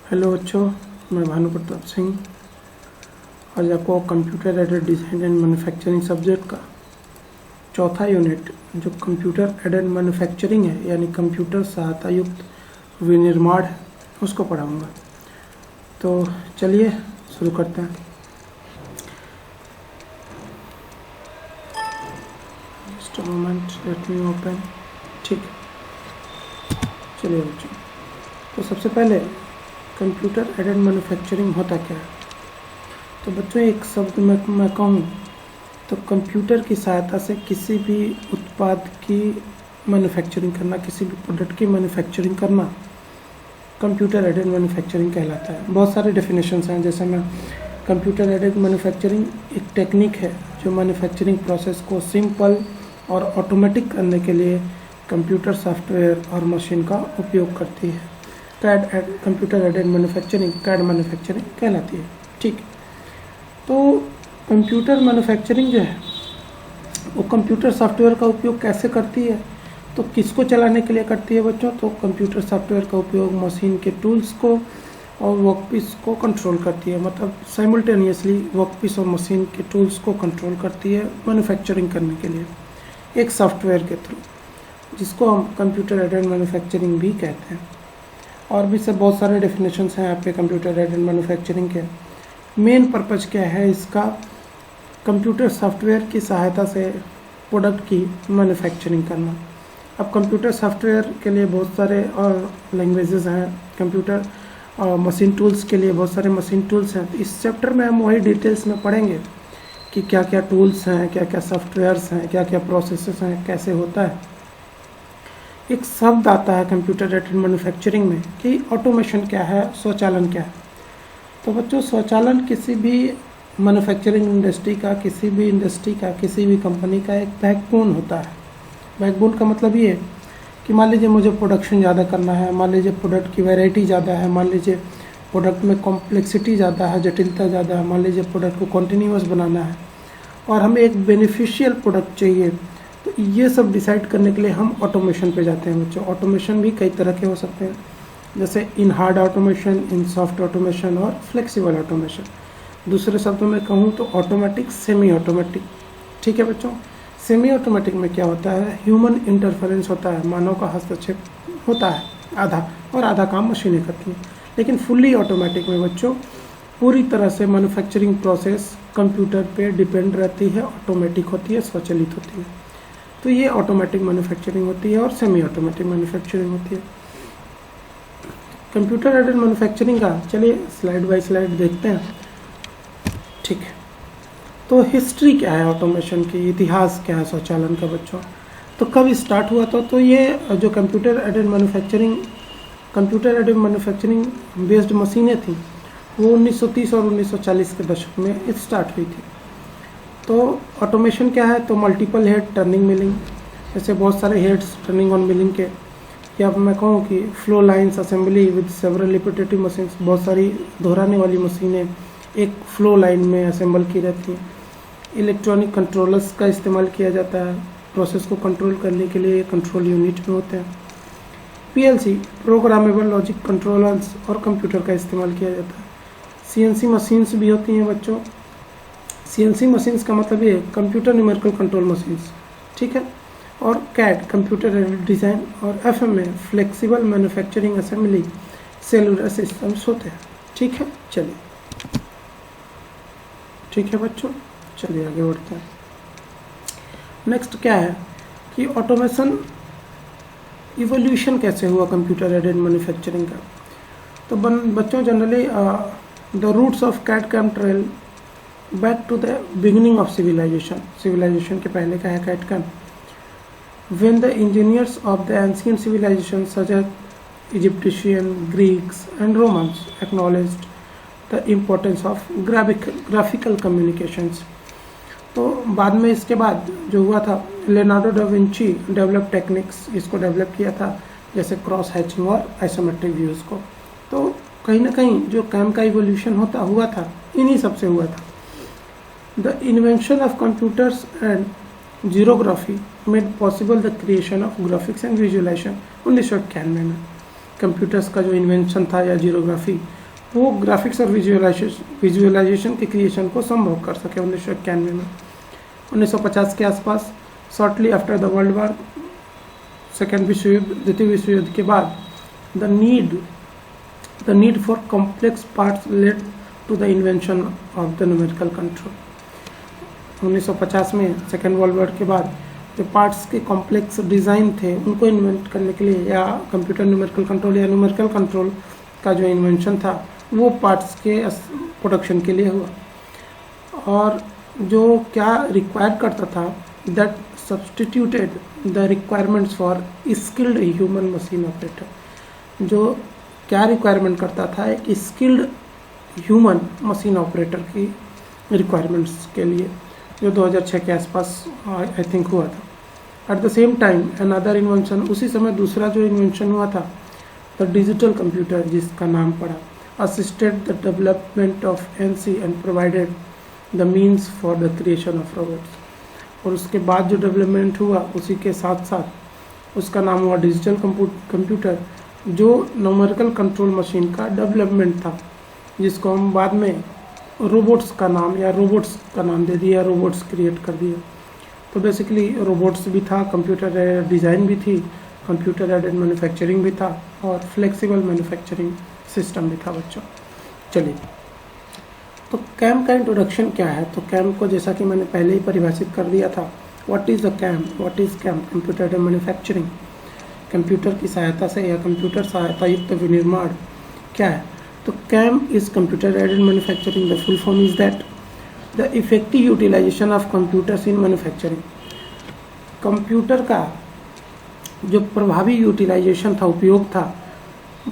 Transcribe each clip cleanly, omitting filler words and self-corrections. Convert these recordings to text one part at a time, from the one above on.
Hello बच्चों, मैं भानु प्रताप सिंह आज आपको computer aided design and manufacturing subject का चौथा यूनिट जो कंप्यूटर एडेड मैन्युफैक्चरिंग है यानी कंप्यूटर सहायता युक्त विनिर्माण है उसको पढ़ाऊंगा। तो चलिए शुरू करते हैं। Just a moment, let me open. ठीक, चलिए बच्चों, तो सबसे पहले कंप्यूटर एडेड मैन्युफैक्चरिंग होता क्या है। तो बच्चों एक शब्द में मैं कहूँ तो कंप्यूटर की सहायता से किसी भी उत्पाद की मैन्युफैक्चरिंग करना, किसी भी प्रोडक्ट की मैन्युफैक्चरिंग करना कंप्यूटर एडेड मैन्युफैक्चरिंग कहलाता है। बहुत सारे डेफिनेशंस हैं, जैसे मैं कंप्यूटर एडेड मैन्युफैक्चरिंग एक टेक्निक है जो मैन्युफैक्चरिंग प्रोसेस को सिंपल और ऑटोमेटिक करने के लिए कंप्यूटर सॉफ्टवेयर और मशीन का उपयोग करती है। Computer aided manufacturing CAD manufacturing कहलाती है। ठीक, तो कंप्यूटर मैन्युफैक्चरिंग जो है वो कंप्यूटर सॉफ्टवेयर का उपयोग कैसे करती है, तो किसको चलाने के लिए करती है बच्चों। तो कंप्यूटर सॉफ्टवेयर का उपयोग मशीन के टूल्स को और वर्कपीस को कंट्रोल करती है, मतलब साइमल्टेनियसली वर्कपीस और मशीन के टूल्स को कंट्रोल करती है मैन्युफैक्चरिंग करने के लिए एक सॉफ्टवेयर के थ्रू, जिसको हम कंप्यूटर एडेड मैन्युफैक्चरिंग भी कहते हैं। और भी सब बहुत सारे डेफिनेशंस हैं यहाँ पे कंप्यूटर एडेड मैन्युफैक्चरिंग के। मेन पर्पज़ क्या है इसका, कंप्यूटर सॉफ्टवेयर की सहायता से प्रोडक्ट की मैन्युफैक्चरिंग करना। अब कंप्यूटर सॉफ्टवेयर के लिए बहुत सारे और लैंग्वेजेस हैं, कंप्यूटर और मशीन टूल्स के लिए बहुत सारे मशीन टूल्स हैं। तो इस चैप्टर में हम वही डिटेल्स में पढ़ेंगे कि क्या क्या टूल्स हैं, क्या क्या सॉफ्टवेयर्स हैं, क्या क्या प्रोसेसेस हैं, कैसे होता है। एक शब्द आता है कंप्यूटर एडेड मैन्युफैक्चरिंग में कि ऑटोमेशन क्या है, स्वचालन क्या है। तो बच्चों स्वचालन किसी भी मैन्युफैक्चरिंग इंडस्ट्री का, किसी भी इंडस्ट्री का, किसी भी कंपनी का एक बैकबोन होता है। बैकबोन का मतलब ये है कि मान लीजिए मुझे प्रोडक्शन ज़्यादा करना है, मान लीजिए प्रोडक्ट की वैरायटी ज़्यादा है, मान लीजिए प्रोडक्ट में कॉम्प्लेक्सिटी ज़्यादा है, जटिलता ज़्यादा है, मान लीजिए प्रोडक्ट को कॉन्टीन्यूअस बनाना है और हमें एक बेनिफिशियल प्रोडक्ट चाहिए। तो ये सब डिसाइड करने के लिए हम ऑटोमेशन पे जाते हैं बच्चों। ऑटोमेशन भी कई तरह के हो सकते हैं, जैसे in hard automation, in soft automation और फ्लेक्सिबल ऑटोमेशन। दूसरे शब्दों में कहूँ तो ऑटोमेटिक, सेमी ऑटोमेटिक। ठीक है बच्चों, सेमी ऑटोमेटिक में क्या होता है, ह्यूमन इंटरफेरेंस होता है, मानव का हस्तक्षेप होता है आधा, और आधा काम मशीनें करती हैं। लेकिन फुल्ली ऑटोमेटिक में बच्चों पूरी तरह से मैन्युफैक्चरिंग प्रोसेस कंप्यूटर पे डिपेंड रहती है, ऑटोमेटिक होती है, स्वचालित होती है। तो ये ऑटोमेटिक मैन्युफैक्चरिंग होती है और सेमी ऑटोमेटिक मैन्युफैक्चरिंग होती है। कंप्यूटर एडेड मैन्युफैक्चरिंग का चलिए स्लाइड बाय स्लाइड देखते हैं। ठीक है, तो हिस्ट्री क्या है ऑटोमेशन की, इतिहास क्या है स्वचालन का बच्चों। तो कब स्टार्ट हुआ था, तो ये जो कंप्यूटर एडेड मैन्युफैक्चरिंग बेस्ड मशीनें थी वो 1930 और 1940 के दशक में स्टार्ट हुई थी। तो ऑटोमेशन क्या है, तो मल्टीपल हेड टर्निंग मिलिंग, जैसे बहुत सारे हेड्स टर्निंग ऑन मिलिंग के, या मैं कहूँ कि flow lines assembly with several repetitive machines, बहुत सारी दोहराने वाली मशीनें एक फ्लो लाइन में असेंबल की रहती हैं। इलेक्ट्रॉनिक कंट्रोलर्स का इस्तेमाल किया जाता है, प्रोसेस को कंट्रोल करने के लिए कंट्रोल यूनिट में होते हैं। पीएलसी प्रोग्रामेबल लॉजिक कंट्रोलर्स और कंप्यूटर का इस्तेमाल किया जाता है। सीएनसी मशीन्स भी होती हैं बच्चों। सीएनसी मशीन्स का मतलब ये कंप्यूटर न्यूमेरिकल कंट्रोल मशीन्स, ठीक है। और कैड कंप्यूटर एडेड डिज़ाइन और एफएम में flexible manufacturing assembly cellular systems होते हैं। ठीक है, चलिए ठीक है बच्चों, चलिए आगे बढ़ते हैं। नेक्स्ट क्या है कि ऑटोमेशन इवोल्यूशन कैसे हुआ कंप्यूटर एडेड मैन्युफैक्चरिंग का। तो बच्चों generally the roots of CAD CAM trail back to the beginning of civilization के पहले का है CAD CAM. When the engineers of the ancient civilizations such as Egyptian, Greeks and Romans acknowledged the importance of graphical communications, तो बाद में इसके बाद जो हुआ था Leonardo da Vinci develop techniques, इसको डेवलप किया था, जैसे क्रॉस हैचिंग और आइसोमेट्रिक व्यूज़ को। तो कहीं ना कहीं जो कैम का इवोल्यूशन हुआ था इन्हीं सबसे हुआ था। The invention of computers and xerography made possible the creation of graphics and visualisation 1991 में। कंप्यूटर्स का जो इन्वेंशन था या जीरोग्राफी, वो ग्राफिक्स और विजुअलाइजेशन के क्रिएशन को संभव कर सके 1991 में। 1950 के आसपास, shortly after the world war, second विश्व युद्ध, द्वितीय विश्व युद्ध के बाद, the need for complex parts led to the invention of the numerical control. 1950 में सेकेंड वर्ल्ड वॉर के बाद जो पार्ट्स के कॉम्प्लेक्स डिज़ाइन थे उनको इन्वेंट करने के लिए, या कंप्यूटर न्यूमेरिकल कंट्रोल या न्यूमेरिकल कंट्रोल का जो इन्वेंशन था वो पार्ट्स के प्रोडक्शन के लिए हुआ। और जो क्या रिक्वायर करता था, that substituted the requirements for skilled human machine operator. जो क्या रिक्वायरमेंट करता था, एक स्किल्ड ह्यूमन मशीन ऑपरेटर की रिक्वायरमेंट्स के लिए, जो 2006 के आसपास आई थिंक हुआ था। At the same time another invention, उसी समय दूसरा जो इन्वेंशन हुआ था, द डिजिटल कंप्यूटर, जिसका नाम पड़ा, assisted the development of NC and provided the means for the creation of robots. और उसके बाद जो डेवलपमेंट हुआ उसी के साथ साथ उसका नाम हुआ डिजिटल कंप्यूटर, जो न्यूमेरिकल कंट्रोल मशीन का डेवलपमेंट था, जिसको हम बाद में रोबोट्स का नाम दे दिया, रोबोट्स क्रिएट कर दिए। तो बेसिकली रोबोट्स भी था, कंप्यूटर डिज़ाइन भी थी, कंप्यूटर एडेड मैन्युफैक्चरिंग भी था, और फ्लेक्सिबल मैन्युफैक्चरिंग सिस्टम भी था बच्चों। चलिए, तो कैम का इंट्रोडक्शन क्या है? तो कैम को जैसा कि मैंने पहले ही परिभाषित कर दिया था, what is the CAM, what is CAM, computer aided manufacturing. Computer की सहायता से या कंप्यूटर सहायता युक्त विनिर्माण क्या है? तो CAM is computer aided manufacturing. The full form is that the effective utilisation of computers in manufacturing. Computer का जो प्रभावी यूटिलाइजेशन था, उपयोग था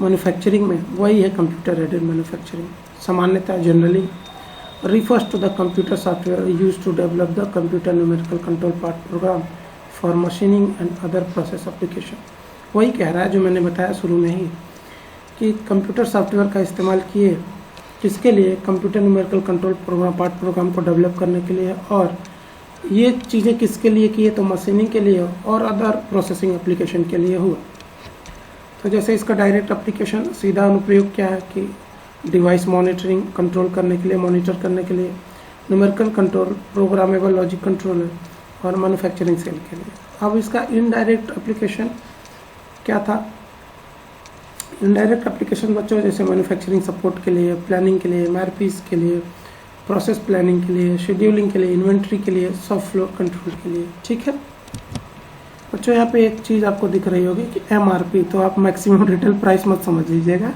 मैन्युफैक्चरिंग में, वही है कंप्यूटर एडेड मैन्युफैक्चरिंग। सामान्यतः generally refers to the computer software used to develop the computer numerical control part program for machining and other process application। वही कह रहा है जो मैंने बताया शुरू में ही कि कंप्यूटर सॉफ्टवेयर का इस्तेमाल किए किसके लिए, computer numerical control program part program को डेवलप करने के लिए। और ये चीज़ें किसके लिए किए, तो मशीनिंग के लिए और अदर प्रोसेसिंग एप्लीकेशन के लिए हुआ। तो जैसे इसका डायरेक्ट एप्लीकेशन, सीधा अनुप्रयोग क्या है कि डिवाइस मॉनिटरिंग, कंट्रोल करने के लिए, मॉनिटर करने के लिए, numerical control, programmable logic controller, और मैन्युफैक्चरिंग सेल के लिए। अब इसका इनडायरेक्ट एप्लीकेशन क्या था? इनडायरेक्ट एप्लीकेशन बच्चों जैसे मैन्युफैक्चरिंग सपोर्ट के लिए, प्लानिंग के लिए, एमआरपीस के लिए, प्रोसेस प्लानिंग के लिए, शेड्यूलिंग के लिए, इन्वेंट्री के लिए, शॉप फ्लोर कंट्रोल के लिए। ठीक है बच्चों, यहाँ पे एक चीज़ आपको दिख रही होगी कि एमआरपी, तो आप मैक्सिमम रिटेल प्राइस मत समझ लीजिएगा,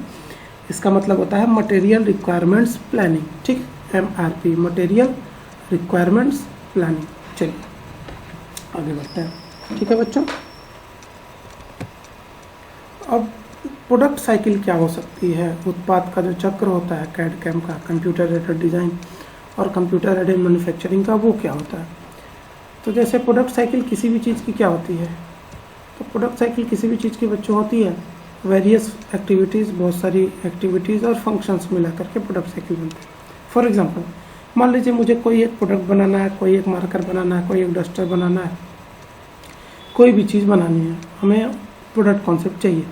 इसका मतलब होता है मटेरियल रिक्वायरमेंट्स प्लानिंग। ठीक, एमआरपी मटेरियल रिक्वायरमेंट्स प्लानिंग। चलिए आगे बढ़ते हैं। ठीक है बच्चों, अब प्रोडक्ट साइकिल क्या हो सकती है? उत्पाद का जो चक्र होता है कैड कैम का, कंप्यूटर एडेड डिज़ाइन और कंप्यूटर एडेड मैन्युफैक्चरिंग का, वो क्या होता है? तो जैसे प्रोडक्ट साइकिल किसी भी चीज़ की क्या होती है, तो प्रोडक्ट साइकिल किसी भी चीज़ की बच्चों होती है वेरियस एक्टिविटीज़, बहुत सारी एक्टिविटीज़ और फंक्शंस मिला करके प्रोडक्ट साइकिल बनते हैं। फॉर एग्जांपल, मान लीजिए मुझे कोई एक प्रोडक्ट बनाना है, कोई एक मार्कर बनाना है, कोई एक डस्टर बनाना है, कोई भी चीज़ बनानी है, हमें प्रोडक्ट कॉन्सेप्ट चाहिए।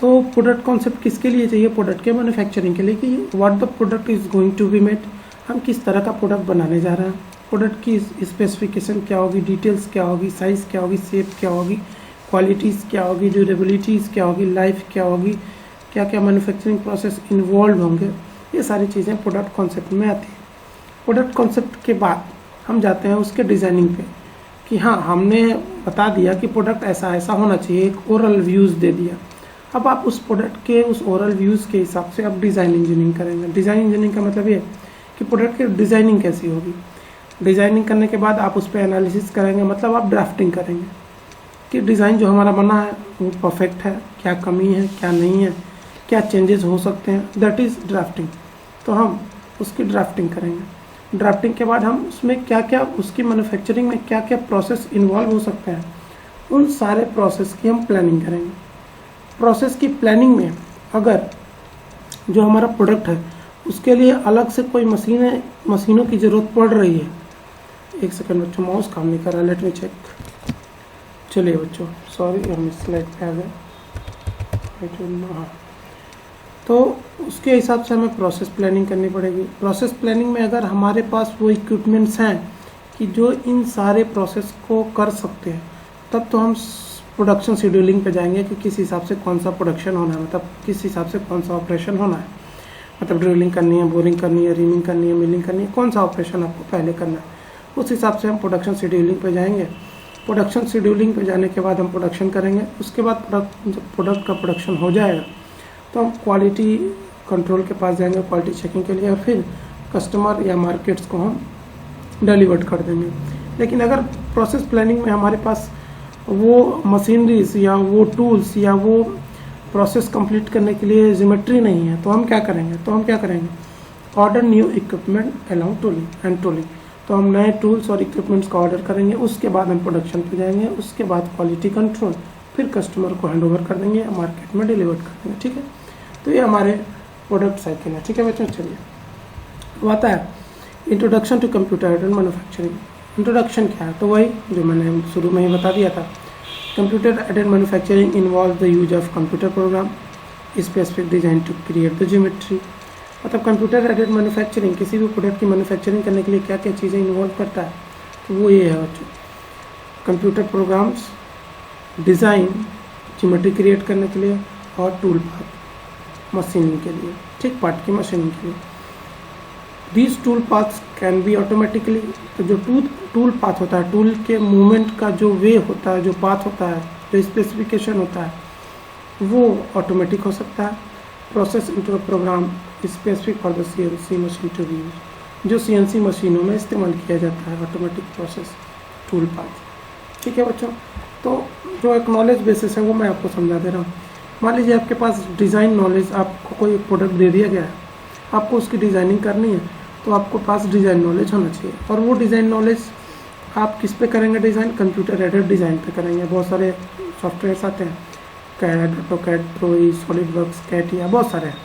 तो प्रोडक्ट कॉन्सेप्ट किसके लिए चाहिए? प्रोडक्ट के मैन्युफैक्चरिंग के लिए कि what the product is going to be made, हम किस तरह का प्रोडक्ट बनाने जा रहे हैं, प्रोडक्ट की स्पेसिफिकेशन क्या होगी, डिटेल्स क्या होगी, साइज़ क्या होगी, शेप क्या होगी, क्वालिटीज़ क्या होगी, ड्यूरेबिलिटीज़ क्या होगी, लाइफ क्या होगी, क्या क्या मैन्युफैक्चरिंग प्रोसेस इन्वॉल्व होंगे, ये सारी चीज़ें प्रोडक्ट कॉन्सेप्ट में आती हैं। प्रोडक्ट कॉन्सेप्ट के बाद हम जाते हैं उसके डिज़ाइनिंग पे कि हाँ, हमने बता दिया कि प्रोडक्ट ऐसा ऐसा होना चाहिए, एक ओरल व्यूज़ दे दिया। अब आप उस प्रोडक्ट के उस ओरल व्यूज़ के हिसाब से आप डिज़ाइन इंजीनियरिंग करेंगे। डिज़ाइन इंजीनियरिंग का मतलब ये कि प्रोडक्ट की डिज़ाइनिंग कैसी होगी। डिज़ाइनिंग करने के बाद आप उस पर एनालिसिस करेंगे, मतलब आप ड्राफ्टिंग करेंगे कि डिज़ाइन जो हमारा बना है वो परफेक्ट है, क्या कमी है, क्या नहीं है, क्या चेंजेस हो सकते हैं, दैट इज़ ड्राफ्टिंग। तो हम उसकी ड्राफ्टिंग करेंगे। ड्राफ्टिंग के बाद हम उसमें क्या क्या, उसकी मैन्युफैक्चरिंग में क्या क्या प्रोसेस इन्वॉल्व हो सकते हैं, उन सारे प्रोसेस की हम प्लानिंग करेंगे। प्रोसेस की प्लानिंग में अगर जो हमारा प्रोडक्ट है उसके लिए अलग से कोई मशीनों की ज़रूरत पड़ रही है, एक सेकंड बच्चों, माउस काम नहीं कर रहा, लेट मी चेक। चलिए बच्चों, सॉरी हम इस स्लाइड पे आ गए। हाँ, तो उसके हिसाब से हमें प्रोसेस प्लानिंग करनी पड़ेगी। प्रोसेस प्लानिंग में अगर हमारे पास वो इक्विपमेंट्स हैं कि जो इन सारे प्रोसेस को कर सकते हैं, तब तो हम प्रोडक्शन शेड्यूलिंग पे जाएंगे कि किस हिसाब से कौन सा प्रोडक्शन होना है, मतलब किस हिसाब से कौन सा ऑपरेशन होना है, मतलब ड्रिलिंग करनी है, बोरिंग करनी है, रीमिंग करनी है, मिलिंग करनी है, कौन सा ऑपरेशन आपको पहले करना है, उस हिसाब से हम प्रोडक्शन शेड्यूलिंग पे जाएंगे। प्रोडक्शन शेड्यूलिंग पे जाने के बाद हम प्रोडक्शन करेंगे। उसके बाद जब प्रोडक्ट का प्रोडक्शन हो जाएगा तो हम क्वालिटी कंट्रोल के पास जाएंगे क्वालिटी चेकिंग के लिए, और फिर कस्टमर या मार्केट्स को हम डिलीवर कर देंगे। लेकिन अगर प्रोसेस प्लानिंग में हमारे पास वो मशीनरीज या वो टूल्स या वो प्रोसेस कंप्लीट करने के लिए जियोमेट्री नहीं है, तो हम क्या करेंगे, order new equipment allow tooling and tooling. तो हम नए टूल्स और इक्विपमेंट्स का ऑर्डर करेंगे, उसके बाद हम प्रोडक्शन पे जाएंगे, उसके बाद क्वालिटी कंट्रोल, फिर कस्टमर को हैंड ओवर कर देंगे या मार्केट में डिलीवर कर देंगे। ठीक है, तो ये हमारे प्रोडक्ट साइकिल है। ठीक है बच्चों, चलिए अब आता है introduction to computer aided manufacturing. Introduction क्या है, तो वही जो मैंने शुरू में ही बता दिया था। Computer aided manufacturing involve the use of computer program specific design to create the geometry. मतलब कंप्यूटर एडेड मैन्युफैक्चरिंग किसी भी प्रोडक्ट की मैन्युफैक्चरिंग करने के लिए क्या क्या चीज़ें इन्वॉल्व करता है, तो वो ये है बच्चों, computer programs, design geometry create करने के लिए, और टूल पाथ मशीनिंग के लिए, ठीक, पार्ट की मशीनिंग के लिए। These tool paths can be automatically, तो जो टूल पाथ होता है, टूल के मूवमेंट का जो वे होता है, जो पाथ होता है, जो स्पेसिफिकेशन होता है, वो ऑटोमेटिक हो सकता है। Process into program specific for the CNC machine to be use, जो CNC मशीनों में इस्तेमाल किया जाता है ऑटोमेटिक प्रोसेस टूल पाथ। ठीक है बच्चों, तो जो एक नॉलेज बेसिस है वो मैं आपको समझा दे रहा हूँ। मान लीजिए आपके पास डिज़ाइन नॉलेज, आपको कोई प्रोडक्ट दे दिया गया है, आपको उसकी डिज़ाइनिंग करनी है, तो आपको पास डिज़ाइन नॉलेज होना चाहिए। और वो डिज़ाइन नॉलेज आप किस पे करेंगे डिज़ाइन, कंप्यूटर एडेड डिज़ाइन पे करेंगे। बहुत सारे सॉफ्टवेयर्स आते हैं, कैड, ऑटोकैड, प्रोई, सॉलिडवर्क्स, कैटिया, बहुत सारे हैं।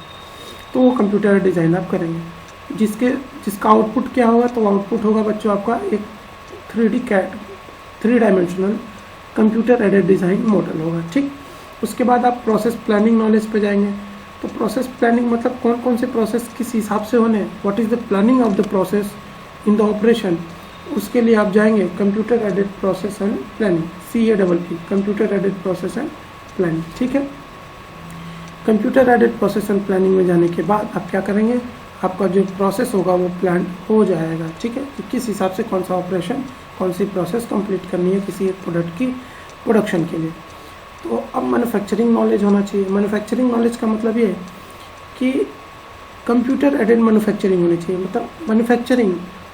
तो वो कंप्यूटर डिज़ाइन आप करेंगे, जिसका आउटपुट क्या होगा, तो आउटपुट होगा बच्चों आपका एक 3 dimensional computer aided design model होगा। ठीक, उसके बाद आप प्रोसेस प्लानिंग नॉलेज पे जाएंगे। तो प्रोसेस प्लानिंग मतलब कौन कौन से प्रोसेस किस हिसाब से होने, what is the planning of the process in the operation, उसके लिए आप जाएंगे computer aided process and planning, CAPP, computer aided process and planning. ठीक है, computer added process and planning में जाने के बाद आप क्या करेंगे, आपका जो प्रोसेस होगा वो प्लान हो जाएगा। ठीक है, कि किस हिसाब से कौन सा ऑपरेशन, कौन सी प्रोसेस कंप्लीट करनी है किसी एक प्रोडक्ट की प्रोडक्शन के लिए। तो अब मैन्युफैक्चरिंग नॉलेज होना चाहिए। मैन्युफैक्चरिंग नॉलेज का मतलब ये है कि कंप्यूटर एडेड मैन्युफैक्चरिंग होनी चाहिए, मतलब मैन्युफैक्चरिंग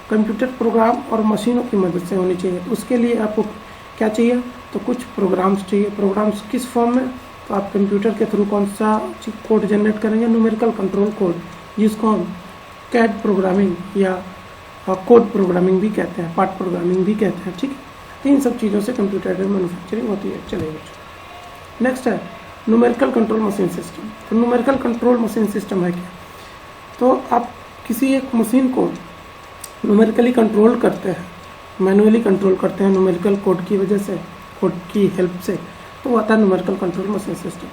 कंप्यूटर प्रोग्राम और मशीनों की मदद से होनी चाहिए। उसके लिए आपको क्या चाहिए, तो कुछ प्रोग्राम्स चाहिए। प्रोग्राम्स किस फॉर्म में, तो आप कंप्यूटर के थ्रू कौन सा कोड जनरेट करेंगे, न्यूमेरिकल कंट्रोल कोड, जिसको हम कैड प्रोग्रामिंग या कोड प्रोग्रामिंग भी कहते हैं, पार्ट प्रोग्रामिंग भी कहते हैं। ठीक है, इन सब चीज़ों से कंप्यूटर एडेड मैन्युफैक्चरिंग होती है। चलिए नेक्स्ट है न्यूमेरिकल कंट्रोल मशीन सिस्टम। तो न्यूमेरिकल कंट्रोल मशीन सिस्टम है क्या, तो आप किसी एक मशीन को न्यूमेरिकली कंट्रोल करते हैं, मैनुअली कंट्रोल करते हैं न्यूमेरिकल कोड की वजह से, कोड की हेल्प से, तो वो आता है न्यूमेरिकल कंट्रोल मशीन सिस्टम।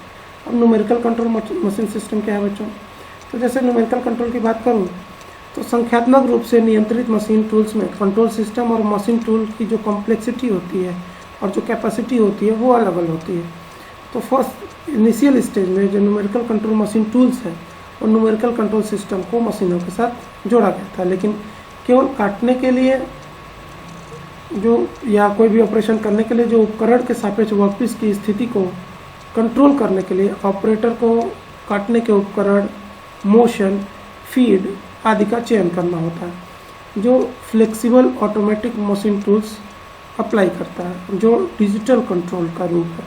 अब न्यूमेरिकल कंट्रोल मशीन सिस्टम क्या है बच्चों, तो जैसे न्यूमेरिकल कंट्रोल की बात करूँ तो संख्यात्मक रूप से नियंत्रित मशीन टूल्स में कंट्रोल सिस्टम और मशीन टूल की जो कॉम्प्लेक्सिटी होती है और जो कैपेसिटी होती है वो अलग अलग होती है। तो फर्स्ट इनिशियल स्टेज में जो न्यूमेरिकल कंट्रोल मशीन टूल्स है और न्यूमेरिकल कंट्रोल सिस्टम को मशीनों के साथ जोड़ा गया था, लेकिन केवल काटने के लिए जो या कोई भी ऑपरेशन करने के लिए जो उपकरण के सापेक्ष वर्कपीस की स्थिति को कंट्रोल करने के लिए ऑपरेटर को काटने के उपकरण, मोशन, फीड आदि का चयन करना होता है, जो flexible automatic machine tools apply करता है, जो डिजिटल कंट्रोल का रूप है।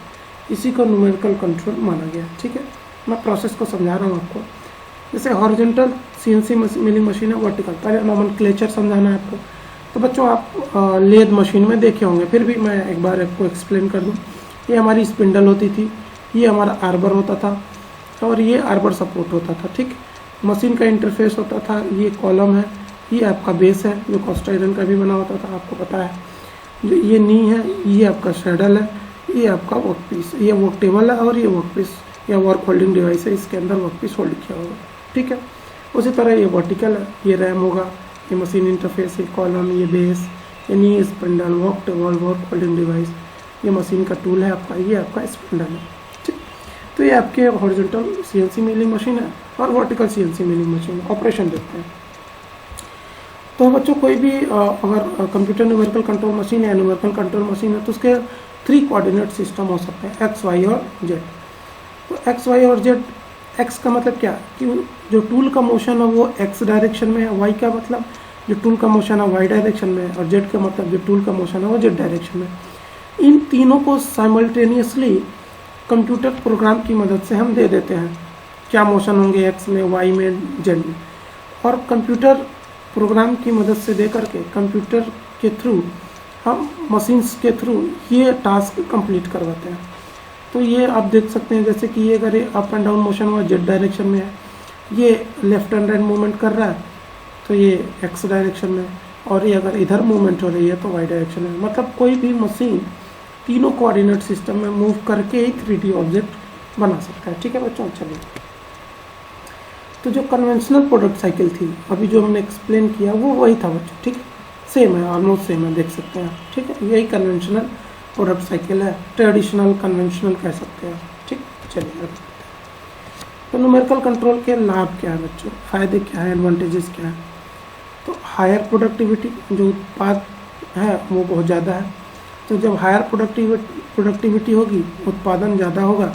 इसी को न्यूमेरिकल कंट्रोल माना गया। ठीक है, मैं प्रोसेस को समझा रहा हूँ आपको। जैसे हॉरिजॉन्टल CNC मिलिंग मशीन है, वर्टिकल, पहले नॉमेनक्लेचर समझाना है आपको। तो बच्चों आप लेद मशीन में देखे होंगे, फिर भी मैं एक बार आपको एक्सप्लेन कर दूँ। ये हमारी स्पिंडल होती थी, ये हमारा आर्बर होता था और ये आर्बर सपोर्ट होता था। ठीक, मशीन का इंटरफेस होता था, ये कॉलम है, ये आपका बेस है जो कास्ट आयरन का भी बना होता था, आपको पता है। जो ये नी है, ये आपका सैडल है, ये आपका वर्क पीस, ये वर्क टेबल है और ये वर्क पीस, या वर्क होल्डिंग डिवाइस है, इसके अंदर वर्कपीस होल्ड किया होगा, ठीक है। उसी तरह ये वर्टिकल है, ये रैम होगा, ये मशीन इंटरफेस, ये कॉलम, ये बेस, ये knee spindle, work table, work holding device, ये मशीन का टूल है आपका, ये आपका स्पिंडल है, ठीक। तो ये आपके हॉरिजॉन्टल CNC मिलिंग मशीन है और वर्टिकल CNC मिलिंग मशीन है। ऑपरेशन देखते हैं। तो बच्चों कोई भी अगर कंप्यूटर न्यूमेरिकल कंट्रोल मशीन है, न्यूमेरिकल कंट्रोल मशीन है, तो उसके 3 कोऑर्डिनेट सिस्टम हो सकते हैं, X, Y और Z। तो X, Y और Z, X का मतलब क्या कि जो टूल का मोशन है वो X डायरेक्शन में है, Y का मतलब जो टूल का मोशन है Y डायरेक्शन में है, और Z का मतलब जो टूल का मोशन है वो Z डायरेक्शन में। इन तीनों को साइमल्टेनियसली कंप्यूटर प्रोग्राम की मदद से हम दे देते हैं, क्या मोशन होंगे X में, Y में, Z में, और कंप्यूटर प्रोग्राम की मदद से दे करके कंप्यूटर के थ्रू हम मशीन्स के थ्रू ये टास्क कंप्लीट करवाते हैं। तो ये आप देख सकते हैं, जैसे कि ये अगर अप एंड डाउन मोशन हुआ Z डायरेक्शन में है, ये लेफ्ट एंड राइट मूवमेंट कर रहा है तो ये X डायरेक्शन में, और ये अगर इधर मूवमेंट हो रही है तो Y डायरेक्शन में। मतलब कोई भी मशीन तीनों कोऑर्डिनेट सिस्टम में मूव करके ही 3D ऑब्जेक्ट बना सकता है, ठीक है बच्चों। चलिए, तो जो कन्वेंशनल प्रोडक्ट साइकिल थी अभी जो हमने एक्सप्लेन किया वो वही था बच्चों, ठीक है, सेम है, ऑलमोस्ट सेम है, देख सकते हैं, ठीक है। यही कन्वेंशनल प्रोडक्ट साइकिल है, ट्रेडिशनल कन्वेंशनल कह सकते हैं, ठीक। चलिए, तो न्यूमेरिकल कंट्रोल के लाभ क्या है बच्चों, फायदे क्या है, एडवांटेजेस क्या है। तो हायर प्रोडक्टिविटी, जो उत्पाद है वो बहुत ज़्यादा है, तो जब हायर प्रोडक्टिविटी होगी, उत्पादन ज़्यादा होगा,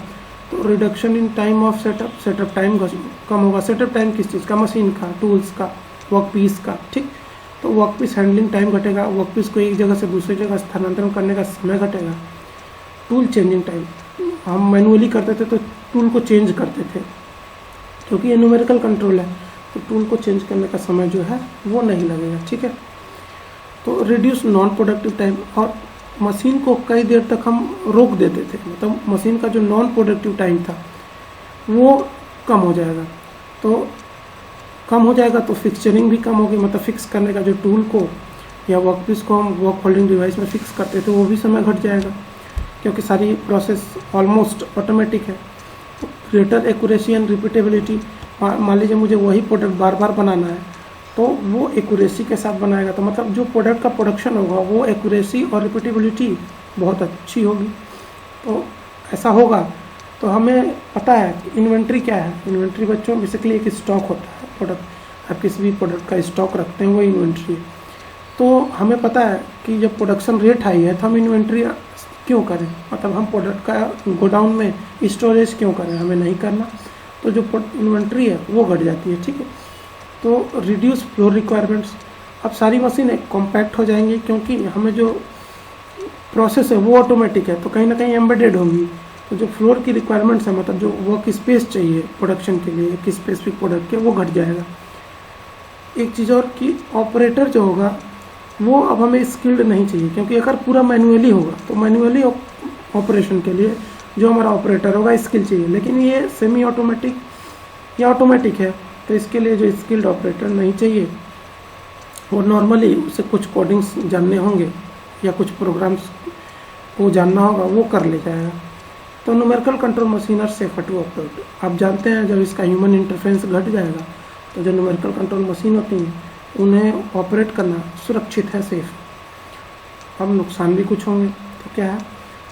तो reduction in time of setup time कम होगा। सेटअप टाइम किस चीज़ का, मशीन का, टूल्स का, वर्कपीस का, ठीक। तो वर्कपीस हैंडलिंग टाइम घटेगा, वर्कपीस को एक जगह से दूसरी जगह स्थानांतरण करने का समय घटेगा। टूल चेंजिंग टाइम, हम मैनुअली करते थे तो टूल को चेंज करते थे, क्योंकि ये न्यूमेरिकल कंट्रोल है तो टूल को चेंज करने का समय जो है वो नहीं लगेगा, ठीक है। तो रिड्यूस नॉन प्रोडक्टिव टाइम, और मशीन को कई देर तक हम रोक देते थे, मतलब मशीन का जो नॉन प्रोडक्टिव टाइम था वो कम हो जाएगा। तो कम हो जाएगा तो फिक्सचरिंग भी कम होगी, मतलब फिक्स करने का जो टूल को या वर्कपीस को हम वर्क होल्डिंग डिवाइस में फिक्स करते थे वो भी समय घट जाएगा, क्योंकि सारी प्रोसेस ऑलमोस्ट ऑटोमेटिक है। तो ग्रेटर एक्यूरेसी एंड रिपीटेबिलिटी, मान लीजिए मुझे वही प्रोडक्ट बार बार बनाना है तो वो एक्यूरेसी के साथ बनाएगा, तो मतलब जो प्रोडक्ट का प्रोडक्शन होगा वो एक्यूरेसी और रिपीटेबिलिटी बहुत अच्छी होगी। तो ऐसा होगा तो हमें पता है कि इन्वेंट्री क्या है। इन्वेंट्री बच्चों बेसिकली एक स्टॉक होता है, प्रोडक्ट, आप किसी भी प्रोडक्ट का स्टॉक रखते हैं वो इन्वेंट्री है। तो हमें पता है कि जब प्रोडक्शन रेट हाई है तो हम इन्वेंट्री क्यों करें, मतलब हम प्रोडक्ट का गोडाउन में स्टोरेज क्यों करें, हमें नहीं करना। तो जो इन्वेंट्री है वो घट जाती है, ठीक है। तो रिड्यूस फ्लोर रिक्वायरमेंट्स, अब सारी मशीनें कॉम्पैक्ट हो जाएंगी, क्योंकि हमें जो प्रोसेस है वो ऑटोमेटिक है, तो कहीं ना कहीं एम्बेडेड होंगी। तो जो फ्लोर की रिक्वायरमेंट्स है, मतलब जो वर्क स्पेस चाहिए प्रोडक्शन के लिए एक स्पेसिफिक प्रोडक्ट के, वो घट जाएगा। एक चीज़ और कि ऑपरेटर जो होगा वो अब हमें स्किल्ड नहीं चाहिए, क्योंकि अगर पूरा मैनुअली होगा तो मैनुअली ऑपरेशन के लिए जो हमारा ऑपरेटर होगा स्किल चाहिए, लेकिन ये सेमी ऑटोमेटिक या ऑटोमेटिक है तो इसके लिए जो स्किल्ड ऑपरेटर नहीं चाहिए, वो नॉर्मली उसे कुछ कोडिंग्स जानने होंगे या कुछ प्रोग्राम्स को जानना होगा, वो कर ले जाएगा। तो numerical control machine are safer to operate. आप जानते हैं जब इसका ह्यूमन इंटरफेरेंस घट जाएगा तो जो न्यूमेरिकल कंट्रोल मशीन होती हैं उन्हें ऑपरेट करना सुरक्षित है, सेफ। अब नुकसान भी कुछ होंगे, तो क्या है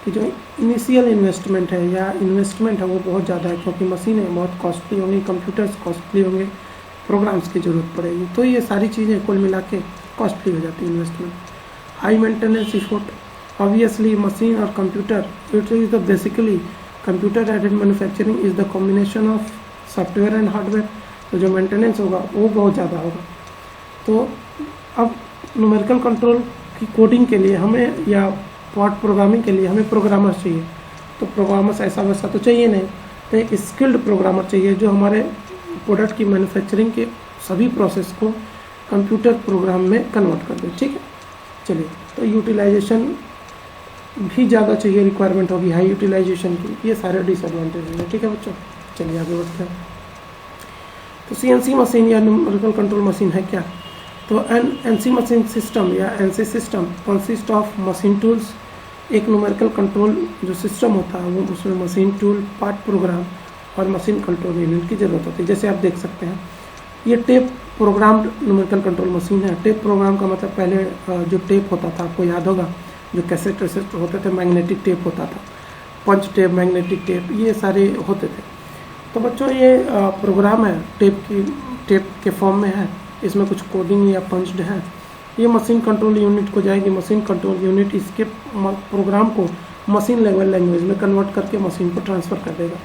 कि जो इनिशियल इन्वेस्टमेंट है या इन्वेस्टमेंट है वो बहुत ज़्यादा है, क्योंकि मशीनें बहुत कॉस्टली होंगी, कंप्यूटर्स कॉस्टली होंगे, प्रोग्राम्स की ज़रूरत पड़ेगी, तो ये सारी चीज़ें कुल मिला के कॉस्टली हो जाती है investment. High maintenance effort, obviously machine और computer, it is the basically computer aided manufacturing is the combination of software and hardware, तो जो मेंटेनेंस होगा वो बहुत ज़्यादा होगा। तो अब न्यूमेरिकल कंट्रोल की कोडिंग के लिए हमें या पार्ट प्रोग्रामिंग के लिए हमें प्रोग्रामर्स चाहिए, तो प्रोग्रामर्स ऐसा वैसा तो चाहिए नहीं, तो एक स्किल्ड प्रोग्रामर चाहिए जो हमारे प्रोडक्ट की मैन्युफैक्चरिंग के सभी प्रोसेस को कंप्यूटर प्रोग्राम में कन्वर्ट कर दे, ठीक है। चलिए, तो यूटिलाइजेशन भी ज़्यादा चाहिए, रिक्वायरमेंट होगी हाई यूटिलाइजेशन की, ये सारे डिसएडवांटेज हैं, ठीक है बच्चों। चलिए आगे बढ़ते हैं। तो CNC मशीन या न्यूमेरिकल कंट्रोल मशीन है क्या, तो NC मशीन सिस्टम या NC system consist of machine tools. एक न्यूमेरिकल कंट्रोल जो सिस्टम होता है वो उसमें मशीन टूल, पार्ट प्रोग्राम और मशीन कंट्रोल यूनिट की ज़रूरत होती है। जैसे आप देख सकते हैं ये tape programmed numerical control machine है। टेप प्रोग्राम का मतलब पहले जो टेप होता था आपको याद होगा, जो कैसेट वैसेट होते थे, मैग्नेटिक टेप होता था, पंच टेप, मैग्नेटिक टेप, ये सारे होते थे। तो बच्चों ये प्रोग्राम है टेप के फॉर्म में है, इसमें कुछ कोडिंग या पंच्ड है। ये मशीन कंट्रोल यूनिट को जाएगी। मशीन कंट्रोल यूनिट इसके प्रोग्राम को मशीन लेवल लैंग्वेज में कन्वर्ट करके मशीन को ट्रांसफ़र कर देगा।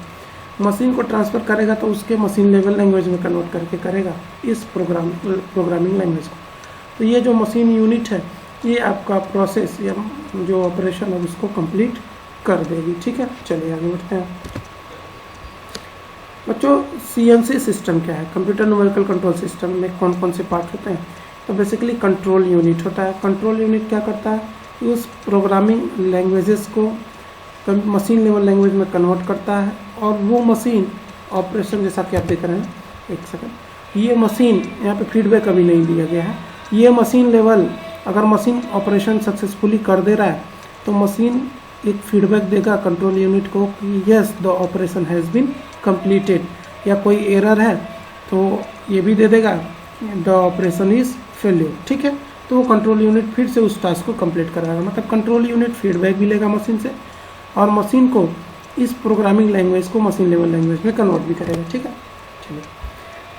मशीन को ट्रांसफ़र करेगा तो उसके मशीन लेवल लैंग्वेज में कन्वर्ट करके करेगा इस प्रोग्रामिंग लैंग्वेज को। तो ये जो मशीन यूनिट है ये आपका प्रोसेस या जो ऑपरेशन है उसको कंप्लीट कर देगी। ठीक है, चलिए आगे बढ़ते हैं। बच्चों CNC सिस्टम क्या है? कंप्यूटर न्यूमेरिकल कंट्रोल सिस्टम में कौन कौन से पार्ट होते हैं? तो बेसिकली कंट्रोल यूनिट होता है। कंट्रोल यूनिट क्या करता है कि उस प्रोग्रामिंग लैंग्वेजेस को मशीन लेवल लैंग्वेज में कन्वर्ट करता है और वो मशीन ऑपरेशन, जैसा कि आप देख रहे हैं, एक सेकंड, ये मशीन, यहाँ पे फीडबैक अभी नहीं दिया गया है, ये मशीन लेवल अगर मशीन ऑपरेशन सक्सेसफुली कर दे रहा है तो मशीन एक फीडबैक देगा कंट्रोल यूनिट को कि yes the operation has been completed, या कोई एरर है तो ये भी दे देगा द ऑपरेशन इज़ फेल्यूर। ठीक है, तो वो कंट्रोल यूनिट फिर से उस टास्क को कंप्लीट कराएगा। मतलब कंट्रोल यूनिट फीडबैक भी लेगा मशीन से और मशीन को इस प्रोग्रामिंग लैंग्वेज को मशीन लेवल लैंग्वेज में कन्वर्ट भी करेगा। ठीक है, चलिए,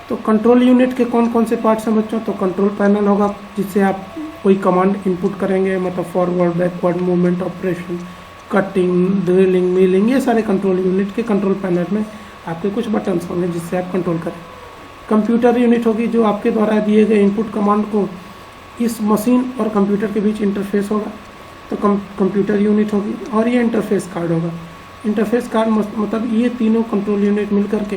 तो कंट्रोल यूनिट के कौन कौन से पार्ट्स हैं बच्चों? तो कंट्रोल पैनल होगा जिससे आप कोई कमांड इनपुट करेंगे, मतलब forward, backward movement, operation, cutting, drilling, milling, ये सारे कंट्रोल यूनिट के कंट्रोल पैनल में आपके कुछ बटन्स होंगे जिससे आप कंट्रोल करें। कंप्यूटर यूनिट होगी जो आपके द्वारा दिए गए इनपुट कमांड को इस मशीन और कंप्यूटर के बीच इंटरफेस होगा, तो कंप्यूटर यूनिट होगी। और ये इंटरफेस कार्ड होगा। इंटरफेस कार्ड मतलब ये तीनों कंट्रोल यूनिट मिल करके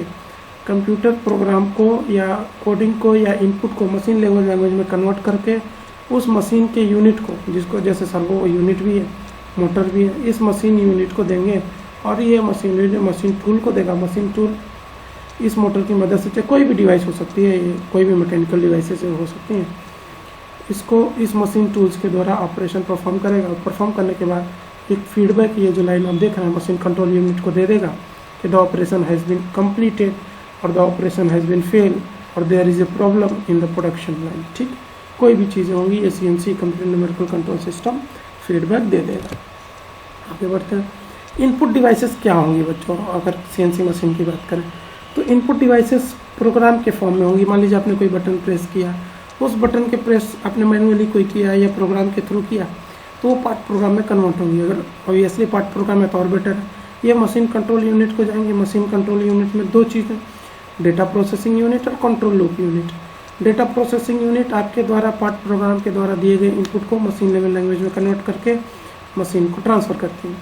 कंप्यूटर प्रोग्राम को या कोडिंग को या इनपुट को मशीन लेवल लैंग्वेज में कन्वर्ट करके उस मशीन के यूनिट को, जिसको जैसे सर्वो यूनिट भी है, मोटर भी है, इस मशीन यूनिट को देंगे और ये मशीन टूल को देगा। मशीन टूल इस मोटर की मदद से, कोई भी डिवाइस हो सकती है, ये कोई भी मैकेनिकल डिवाइसेस हो सकती हैं, इसको इस मशीन टूल्स के द्वारा ऑपरेशन परफॉर्म करेगा। परफॉर्म करने के बाद एक फीडबैक, ये जो लाइन आप देख रहे हैं, मशीन कंट्रोल यूनिट को दे देगा कि the operation has been completed और the operation has been fail और there is a problem in the production line. ठीक, कोई भी चीज़ें होंगी ये CNC computer numerical control system feedback दे देगा। आगे बढ़ते हैं। इनपुट डिवाइसेस क्या होंगी बच्चों? अगर CNC मशीन की बात करें तो इनपुट डिवाइसेस प्रोग्राम के फॉर्म में होंगी। मान लीजिए आपने कोई बटन प्रेस किया, उस बटन के प्रेस आपने मैनुअली कोई किया या प्रोग्राम के थ्रू किया तो वो पार्ट प्रोग्राम में कन्वर्ट होंगी। अगर ऑब्वियसली पार्ट प्रोग्राम है तो और बेटर है। ये मशीन कंट्रोल यूनिट को जाएंगे। मशीन कंट्रोल यूनिट में दो चीज़ें, डेटा प्रोसेसिंग यूनिट और control loop unit. Data processing unit आपके द्वारा पार्ट प्रोग्राम के द्वारा दिए गए इनपुट को मशीन लेवल लैंग्वेज में कन्वर्ट करके मशीन को ट्रांसफ़र करती है।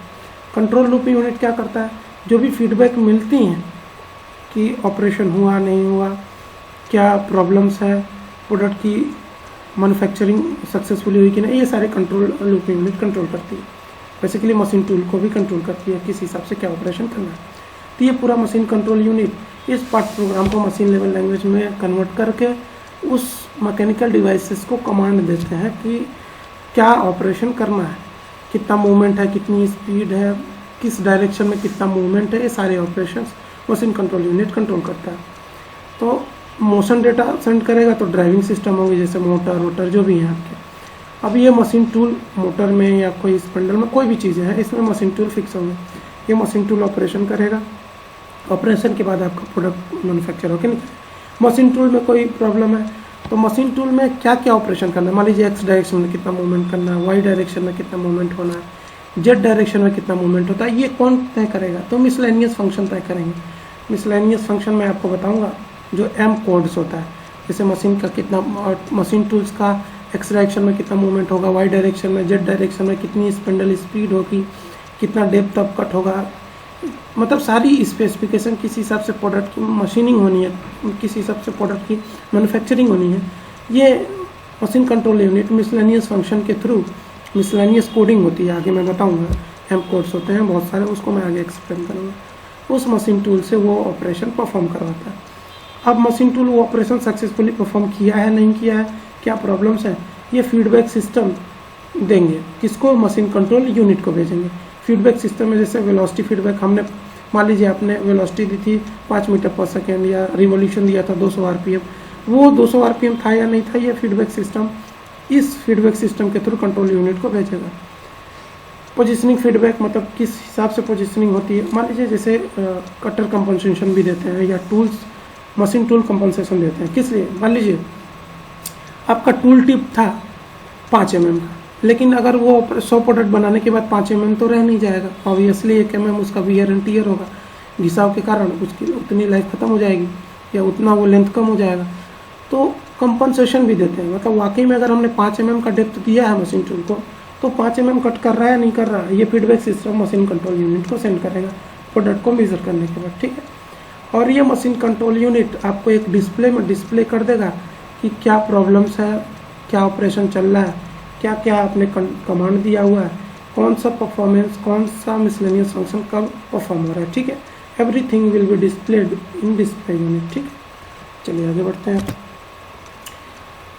कंट्रोल लूप यूनिट क्या करता है? जो भी फीडबैक मिलती हैं कि ऑपरेशन हुआ नहीं हुआ, क्या प्रॉब्लम्स है, प्रोडक्ट की मैन्युफैक्चरिंग सक्सेसफुली हुई कि नहीं, ये सारे कंट्रोल लूप यूनिट कंट्रोल करती है। बेसिकली मशीन टूल को भी कंट्रोल करती है किस हिसाब से क्या ऑपरेशन करना है। तो ये पूरा मशीन कंट्रोल यूनिट इस पार्ट प्रोग्राम को मशीन लेवल लैंग्वेज में कन्वर्ट करके उस मैकेनिकल डिवाइसेस को कमांड देते हैं कि क्या ऑपरेशन करना है, कितना मूवमेंट है, कितनी स्पीड है, किस डायरेक्शन में कितना मूवमेंट है, ये सारे operations machine control unit control करता है। तो मोशन डेटा सेंड करेगा तो ड्राइविंग सिस्टम होगी, जैसे मोटर रोटर जो भी हैं आपके। अब ये मशीन टूल मोटर में या कोई स्पिंडल में कोई भी चीज़ें हैं, इसमें मशीन टूल फिक्स होंगे। ये मशीन टूल ऑपरेशन करेगा, ऑपरेशन के बाद आपका प्रोडक्ट मैन्युफैक्चर होकर निकले। मशीन टूल में कोई प्रॉब्लम है तो मशीन टूल में क्या क्या ऑपरेशन करना है, मान लीजिए एक्स डायरेक्शन में कितना मूवमेंट करना है, वाई डायरेक्शन में कितना मूवमेंट होना है, जेड डायरेक्शन में कितना मूवमेंट होता है, ये कौन तय करेगा? तो मिसलेनियस फंक्शन तय करेंगे। मिसलेनियस फंक्शन मैं आपको बताऊंगा जो एम कोड्स होता है, जैसे मशीन का कितना, मशीन टूल्स का एक्स डायरेक्शन में कितना मूवमेंट होगा, वाई डायरेक्शन में, जेड डायरेक्शन में कितनी स्पिंडल स्पीड होगी, कितना डेप्थ ऑफ कट होगा, मतलब सारी स्पेसिफिकेशन किस हिसाब से प्रोडक्ट की मशीनिंग होनी है, किस हिसाब से प्रोडक्ट की मैन्युफैक्चरिंग होनी है, ये machine control unit miscellaneous function के थ्रू मिसलेनियस कोडिंग होती है। आगे मैं बताऊंगा, एम कोड्स होते हैं बहुत सारे, उसको मैं आगे एक्सप्लेन करूँगा। उस मशीन टूल से वो ऑपरेशन परफॉर्म करवाता है। अब मशीन टूल वो ऑपरेशन सक्सेसफुली परफॉर्म किया है नहीं किया है, क्या प्रॉब्लम्स हैं, ये फीडबैक सिस्टम देंगे। किसको? मशीन कंट्रोल यूनिट को भेजेंगे। फीडबैक सिस्टम में जैसे वेलोसिटी फीडबैक हमने मान लीजिए आपने वेलोसिटी दी थी 5 मीटर पर सेकेंड या रिवोल्यूशन दिया था 200 आरपीएम, वो 200 आरपीएम था या नहीं था, ये फीडबैक सिस्टम इस फीडबैक सिस्टम के थ्रू कंट्रोल यूनिट को भेजेगा। पोजिशनिंग फीडबैक मतलब किस हिसाब से पोजिशनिंग होती है, मान लीजिए जैसे कटर कंपनसेशन भी देते हैं या टूल्स मशीन टूल कंपनसेशन देते हैं। किस लिए, मान लीजिए आपका टूल टिप था 5 mm का, लेकिन अगर वो 100 प्रोडक्ट बनाने के बाद 5 mm तो रह नहीं जाएगा, ऑब्वियसली 1 mm उसका वियर एंड टियर होगा, घिसाव के कारण उसकी उतनी लाइफ खत्म हो जाएगी या उतना वो लेंथ कम हो जाएगा। तो कंपनसेशन भी देते हैं, मतलब वाकई में अगर हमने 5 mm का डेप्थ दिया है मशीन टूल को, तो 5 mm कट कर रहा है नहीं कर रहा है, ये feedback system machine control unit को सेंड करेगा प्रोडक्ट को मेजर करने के बाद, ठीक है। और ये मशीन कंट्रोल यूनिट आपको एक डिस्प्ले में डिस्प्ले कर देगा कि क्या प्रॉब्लम्स है, क्या ऑपरेशन चल रहा है, क्या क्या आपने कमांड दिया हुआ है, कौन सा परफॉर्मेंस, कौन सा मिसलेनियस फंक्शन कब परफॉर्म हो रहा है, ठीक है। Everything will be displayed in display unit, ठीक है। चलिए आगे बढ़ते हैं।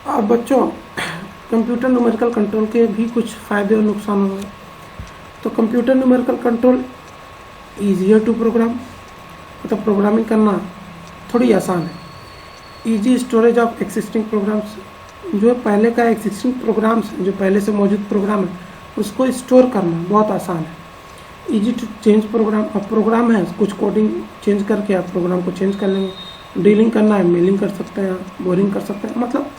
अब बच्चों कंप्यूटर न्यूमेरिकल कंट्रोल के भी कुछ फ़ायदे और नुकसान होंगे। तो computer numerical control easier to program, मतलब प्रोग्रामिंग करना थोड़ी आसान है। Easy storage of existing programs, जो पहले का एक्सिस्टिंग प्रोग्राम्स जो पहले से मौजूद प्रोग्राम है उसको स्टोर करना बहुत आसान है। ईजी टू चेंज प्रोग्राम, अब प्रोग्राम है कुछ कोडिंग चेंज करके आप प्रोग्राम को चेंज कर लेंगे। डीलिंग करना है, मेलिंग कर सकते हैं, बोरिंग कर सकते हैं, मतलब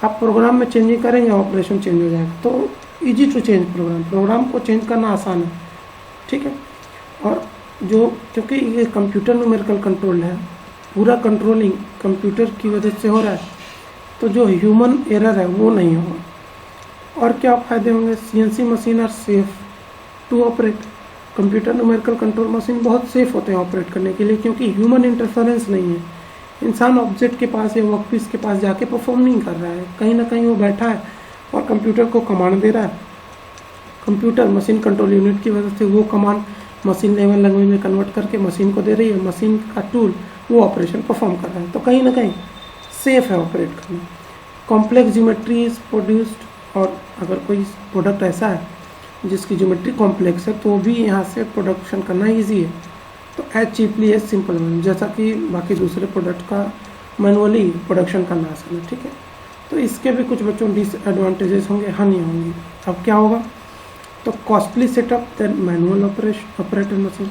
आप प्रोग्राम में चेंजिंग करेंगे ऑपरेशन चेंज हो जाएगा। तो ईजी टू चेंज प्रोग्राम को चेंज करना आसान है, ठीक है। और जो क्योंकि ये कंप्यूटर न्यूमेरिकल कंट्रोल है, पूरा कंट्रोलिंग कंप्यूटर की वजह से हो रहा है, तो जो ह्यूमन एरर है वो नहीं होगा। और क्या फ़ायदे होंगे, CNC machine are safe to operate, computer numerical control machine बहुत सेफ होते हैं ऑपरेट करने के लिए, क्योंकि ह्यूमन इंटरफेरेंस नहीं है। इंसान ऑब्जेक्ट के पास या वर्कपीस के पास जाके परफॉर्म नहीं कर रहा है, कहीं ना कहीं वो बैठा है और कंप्यूटर को कमांड दे रहा है। कंप्यूटर मशीन कंट्रोल यूनिट की वजह से वो कमांड मशीन लेवल लैंग्वेज में कन्वर्ट करके मशीन को दे रही है, मशीन का टूल वो ऑपरेशन परफॉर्म कर रहा है, तो कहीं ना कहीं सेफ है ऑपरेट करना। कॉम्प्लेक्स ज्योमेट्री इज प्रोड्यूस्ड, और अगर कोई प्रोडक्ट ऐसा है जिसकी ज्योमेट्री कॉम्प्लेक्स है तो भी यहाँ से प्रोडक्शन करना ईजी है। तो as cheaply as simple man, जैसा कि बाकी दूसरे प्रोडक्ट का मैनुअली प्रोडक्शन करना आसान है, ठीक है। तो इसके भी कुछ बच्चों डिसएडवांटेजेस होंगे, हानि होंगी। अब क्या होगा, तो costly setup than manual operated machine.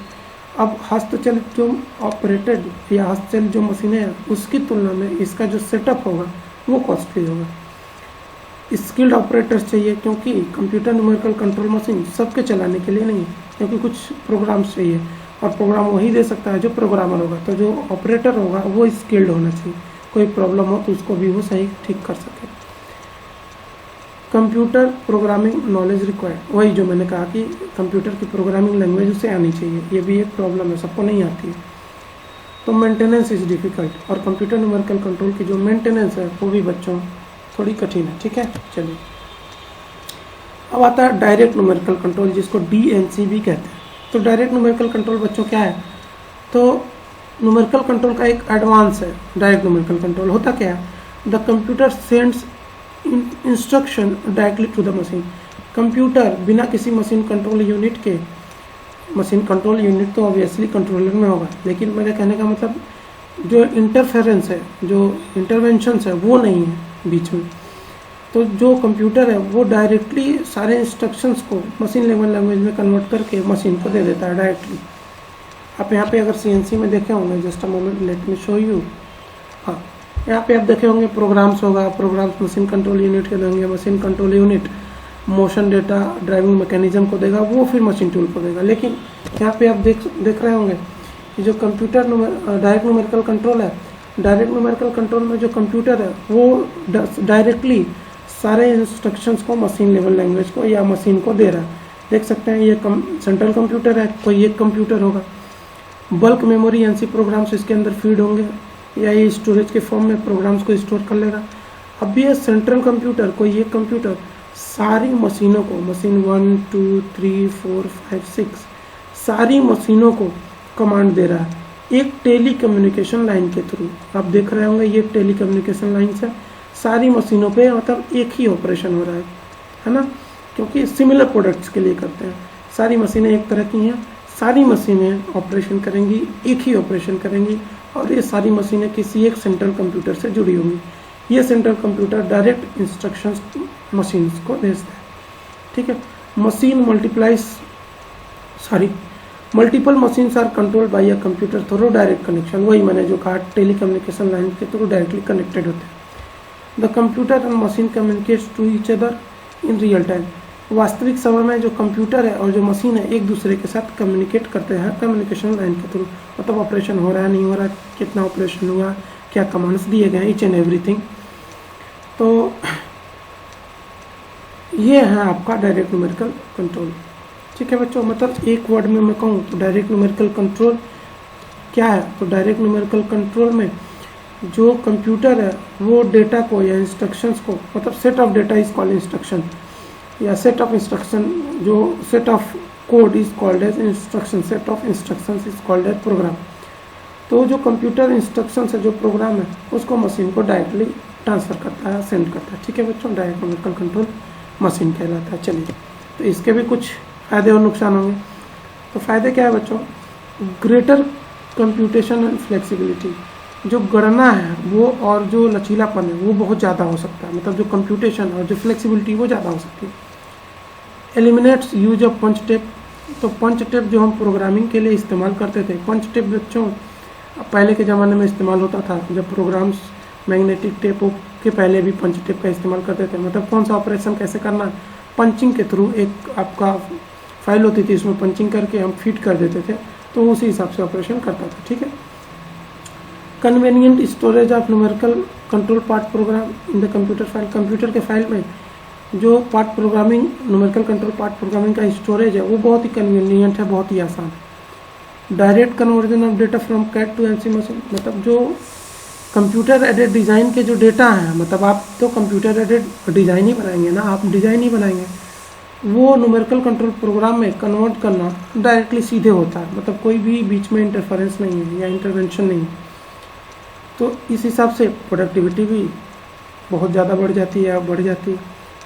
अब हस्तचलित जो ऑपरेटेड या हस्तचलित जो मशीनें हैं उसकी तुलना में इसका जो सेटअप होगा वो कॉस्टली होगा। स्किल्ड ऑपरेटर्स चाहिए, क्योंकि कंप्यूटर न्यूमेरिकल कंट्रोल मशीन सबके चलाने के लिए नहीं है, क्योंकि कुछ प्रोग्राम्स चाहिए और प्रोग्राम वही दे सकता है जो प्रोग्रामर होगा। तो जो ऑपरेटर होगा वो स्किल्ड होना चाहिए, कोई प्रॉब्लम हो तो उसको भी वो सही ठीक कर सके। कंप्यूटर प्रोग्रामिंग नॉलेज रिक्वायर्ड, वही जो मैंने कहा कि कंप्यूटर की प्रोग्रामिंग लैंग्वेज उसे आनी चाहिए, ये भी एक प्रॉब्लम है, सबको नहीं आती है। तो मेंटेनेंस इज़ डिफ़िकल्ट, और कंप्यूटर न्यूमेरिकल कंट्रोल की जो मेंटेनेंस है वो भी बच्चों थोड़ी कठिन है, ठीक है। चलिए अब आता है डायरेक्ट न्यूमेरिकल कंट्रोल, जिसको DNC भी कहते हैं। तो डायरेक्ट न्यूमेरिकल कंट्रोल बच्चों क्या है, तो न्यूमेरिकल कंट्रोल का एक एडवांस है। डायरेक्ट न्यूमेरिकल कंट्रोल होता क्या है, the computer sends instruction directly to the machine. Computer बिना किसी मशीन कंट्रोल यूनिट के, मशीन कंट्रोल यूनिट तो ऑब्वियसली कंट्रोलर में होगा, लेकिन मेरे कहने का मतलब जो इंटरफेरेंस है, जो इंटरवेंशंस है वो नहीं है बीच में। तो जो कंप्यूटर है वो डायरेक्टली सारे इंस्ट्रक्शंस को मशीन लेवल लैंग्वेज में कन्वर्ट करके मशीन को दे देता है डायरेक्टली। आप यहाँ पे अगर CNC में देखे होंगे, just a moment let me show you, हाँ यहाँ पे आप देखे होंगे प्रोग्राम्स होगा, प्रोग्राम्स मशीन कंट्रोल यूनिट के देंगे, machine control unit motion data driving mechanism को देगा, वो फिर मशीन टूल को देगा। लेकिन यहाँ पे आप देख रहे होंगे कि जो कंप्यूटर डायरेक्ट न्यूमेरिकल कंट्रोल है, डायरेक्ट न्यूमेरिकल कंट्रोल में जो कंप्यूटर है वो डायरेक्टली सारे इंस्ट्रक्शंस को मशीन लेवल लैंग्वेज को या मशीन को दे रहा है। देख सकते हैं ये सेंट्रल कंप्यूटर है, कोई एक कंप्यूटर होगा, बल्क मेमोरी NC प्रोग्राम्स इसके अंदर फीड होंगे या ये स्टोरेज के फॉर्म में प्रोग्राम्स को स्टोर कर लेगा। अब ये सेंट्रल कंप्यूटर, कोई एक कंप्यूटर सारी मशीनों को, मशीन 1 2 3 4 5 6 सारी मशीनों को कमांड दे रहा है एक टेली कम्युनिकेशन लाइन के थ्रू। आप देख रहे होंगे ये टेली कम्युनिकेशन लाइन से सारी मशीनों पे मतलब एक ही ऑपरेशन हो रहा है ना, क्योंकि सिमिलर प्रोडक्ट्स के लिए करते हैं। सारी मशीनें एक तरह की हैं, सारी मशीनें ऑपरेशन करेंगी, एक ही ऑपरेशन करेंगी, और ये सारी मशीनें किसी एक सेंट्रल कंप्यूटर से जुड़ी होंगी। ये central computer direct instructions machines को भेजता है, ठीक है। Machine multiple machines are controlled by a computer through direct connection. वही मैंने जो कहा, टेली कम्युनिकेशन लाइन के थ्रू डायरेक्टली कनेक्टेड होते हैं। The computer and machine communicates to each other in real time. वास्तविक समय में जो कंप्यूटर है और जो मशीन है एक दूसरे के साथ कम्युनिकेट करते हैं कम्युनिकेशन लाइन के थ्रू। मतलब ऑपरेशन हो रहा है, नहीं हो रहा, कितना ऑपरेशन हुआ, क्या कमांड्स दिए गए, ईच एंड एवरीथिंग। तो ये है आपका डायरेक्ट न्यूमेरिकल कंट्रोल, ठीक है बच्चों। मतलब एक वर्ड में मैं कहूँ तो डायरेक्ट न्यूमेरिकल कंट्रोल क्या है, तो डायरेक्ट न्यूमेरिकल कंट्रोल में जो कंप्यूटर है वो डेटा को या इंस्ट्रक्शंस को, मतलब set of data is called instruction, या सेट ऑफ इंस्ट्रक्शन, जो set of code is called as instruction, set of instructions is called as program. तो जो कंप्यूटर इंस्ट्रक्शन है, जो प्रोग्राम है, उसको मशीन को डायरेक्टली ट्रांसफ़र करता है, सेंड करता है, ठीक है बच्चों। डायरेक्ट न्यूमेरिकल कंट्रोल मशीन कहलाता है। चलिए, तो इसके भी कुछ फ़ायदे और नुकसान होंगे। तो फ़ायदे क्या है बच्चों? Greater computation and flexibility. जो गणना है वो और जो लचीलापन है वो बहुत ज़्यादा हो सकता है, मतलब जो कंप्यूटेशन और जो फ्लेक्सिबिलिटी वो ज़्यादा हो सकती है। Eliminates use of punch tape. तो पंच टेप जो हम प्रोग्रामिंग के लिए इस्तेमाल करते थे, पंच टेप बच्चों पहले के ज़माने में इस्तेमाल होता था, जब प्रोग्राम्स मैग्नेटिक टेप के पहले भी पंच टेप का इस्तेमाल करते थे। मतलब कौन सा ऑपरेशन कैसे करना, पंचिंग के थ्रू एक आपका फाइल होती थी, उसमें पंचिंग करके हम फीड कर देते थे, तो उसी हिसाब से ऑपरेशन करता था, ठीक है। Convenient storage of numerical control part programme in the computer file. Computer के फाइल में जो part programming, numerical control part programming का स्टोरेज है वो बहुत ही कन्वीनियंट है, बहुत ही आसान है। Direct conversion of data from CAD to NC machine. मतलब जो कंप्यूटर एडेड डिज़ाइन के जो डेटा हैं, मतलब आप तो कंप्यूटर एडेड डिज़ाइन ही बनाएंगे ना, आप डिज़ाइन ही बनाएंगे, वो न्यूमेरिकल कंट्रोल प्रोग्राम में कन्वर्ट करना डायरेक्टली सीधे होता है। मतलब कोई भी बीच में इंटरफेरेंस नहीं है या इंटरवेंशन नहीं है। तो इस हिसाब से प्रोडक्टिविटी भी बहुत ज़्यादा बढ़ जाती है,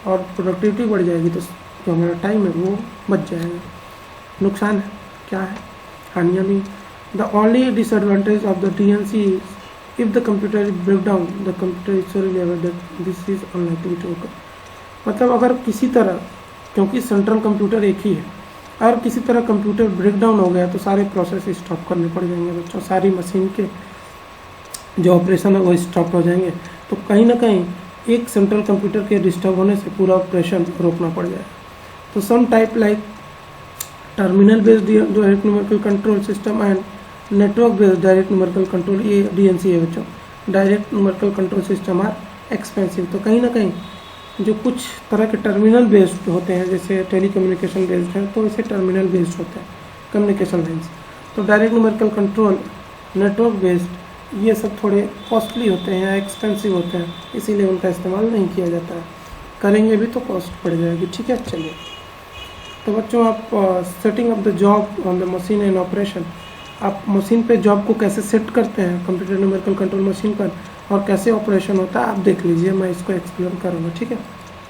और प्रोडक्टिविटी बढ़ जाएगी तो जो हमारा टाइम है वो बच जाएगा। नुकसान है क्या है, हानियाँ भी। The only disadvantage of the DNC is if the computer is break down the computer is so reliable that this is unlikely to occur. मतलब अगर किसी तरह, क्योंकि सेंट्रल कंप्यूटर एक ही है, अगर किसी तरह कंप्यूटर ब्रेक डाउन हो गया तो सारे प्रोसेस स्टॉप करने पड़ जाएंगे बच्चों, सारी मशीन के जो ऑपरेशन है वो स्टॉप हो जाएंगे। तो कहीं ना कहीं एक सेंट्रल कंप्यूटर के डिस्टर्ब होने से पूरा ऑपरेशन रोकना पड़ जाएगा। तो some type like terminal based direct numerical control system and network based direct numerical control, ये DNC है बच्चों। Direct numerical control system are expensive. तो कहीं ना कहीं जो कुछ तरह के टर्मिनल बेस्ड होते हैं, जैसे टेली कम्युनिकेशन बेस्ड है, तो वैसे टर्मिनल बेस्ड होते हैं कम्युनिकेशन लाइन्स। तो direct numerical control, network based, ये सब थोड़े कॉस्टली होते हैं या एक्सपेंसिव होते हैं, इसीलिए उनका इस्तेमाल नहीं किया जाता है। करेंगे भी तो कॉस्ट पड़ जाएगी, ठीक है। चलिए, तो बच्चों आप setting up the job on the machine and operation, आप मशीन पे जॉब को कैसे सेट करते हैं कंप्यूटर न्यूमेरिकल कंट्रोल मशीन पर, और कैसे ऑपरेशन होता है आप देख लीजिए, मैं इसको एक्सप्लेन करूँगा, ठीक है।